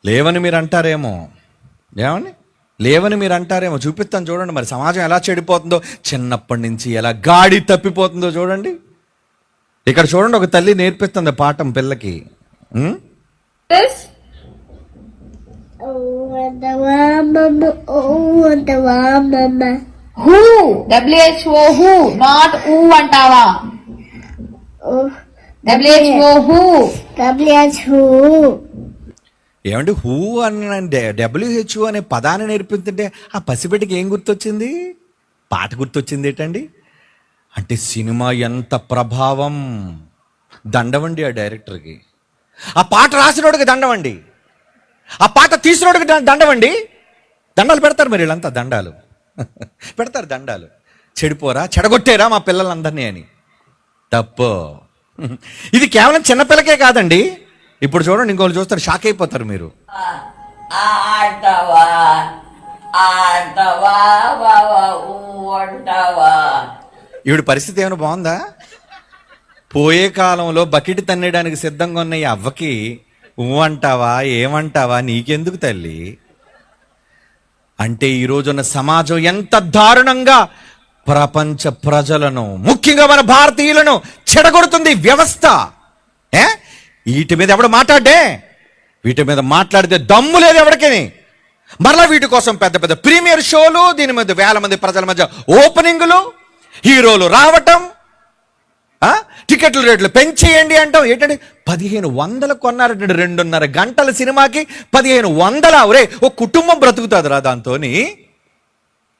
లేవని మీరు అంటారేమో. ఏమని లేవని మీరు అంటారేమో. చూపిస్తాను చూడండి మరి సమాజం ఎలా చెడిపోతుందో, చిన్నప్పటి నుంచి ఎలా గాడి తప్పిపోతుందో చూడండి. ఇక్కడ చూడండి, ఒక తల్లి నేర్పిస్తుంది పాఠం పిల్లకి. This who, WHO, who, not who అంటావా? WHO, ఏమంటే హూ అని WHO అనే పదాన్ని నేర్పిస్తుంటే ఆ పసిబిడ్డకి ఏం గుర్తొచ్చింది? పాట గుర్తొచ్చింది ఏంటండి? అంటే సినిమా ఎంత ప్రభావం. దండవండి ఆ డైరెక్టర్కి, ఆ పాట రాసినోడికి దండవండి, ఆ పాట తీసినోడికి దండవండి. దండాలు పెడతారు మరి వీళ్ళంతా, దండాలు పెడతారు, దండాలు. చెడిపోరా, చెడగొట్టేరా మా పిల్లలందరినీ అని. తప్పు. ఇది కేవలం చిన్నపిల్లకే కాదండి. ఇప్పుడు చూడండి, ఇంకోళ్ళు చూస్తారు, షాక్ అయిపోతారు మీరు. ఈవిడ పరిస్థితి ఏమైనా బాగుందా? పోయే కాలంలో బకెట్ తన్నేయడానికి సిద్ధంగా ఉన్న ఈ అవ్వకి అంటావా, ఏమంటావా, నీకెందుకు తల్లి? అంటే ఈ రోజున్న సమాజం ఎంత దారుణంగా ప్రపంచ ప్రజలను, ముఖ్యంగా మన భారతీయులను చెడగొడుతుంది వ్యవస్థ. వీటి మీద ఎవడు మాట్లాడే? వీటి మీద మాట్లాడితే దమ్ము లేదు ఎవడికి. మరలా వీటి కోసం పెద్ద పెద్ద ప్రీమియర్ షోలు, దీని మీద వేల మంది ప్రజల మధ్య ఓపెనింగులు, హీరోలు రావటం, టికెట్ల రేట్లు పెంచేయండి అంటాం. ఏంటంటే 1500 కొన్నారంటే 2.5 గంటల సినిమాకి 1500. ఒరే, ఓ కుటుంబం బ్రతుకుతుందిరా దాంతో.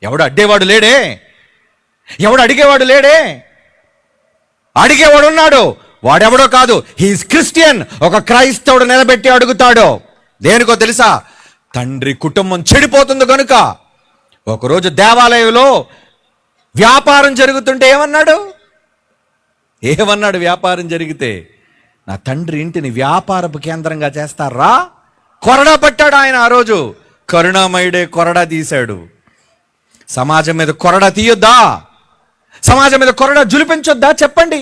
ఎవడు అడ్డేవాడు లేడే, ఎవడు అడిగేవాడు లేడే. అడిగేవాడు ఉన్నాడు, వాడెవడో కాదు, హీస్ క్రిస్టియన్. ఒక క్రైస్తవుడు నిలబెట్టి అడుగుతాడు. దేనికో తెలుసా? తండ్రి కుటుంబం చెడిపోతుంది కనుక. ఒకరోజు దేవాలయంలో వ్యాపారం జరుగుతుంటే ఏమన్నాడు? వ్యాపారం జరిగితే నా తండ్రి ఇంటిని వ్యాపారపు కేంద్రంగా చేస్తారా? కొరడా పట్టాడు ఆయన. ఆ రోజు కరుణామయుడే కొరడా తీశాడు. సమాజం మీద కొరడా తీయొద్దా? సమాజం మీద కొరడా జులిపించొద్దా? చెప్పండి.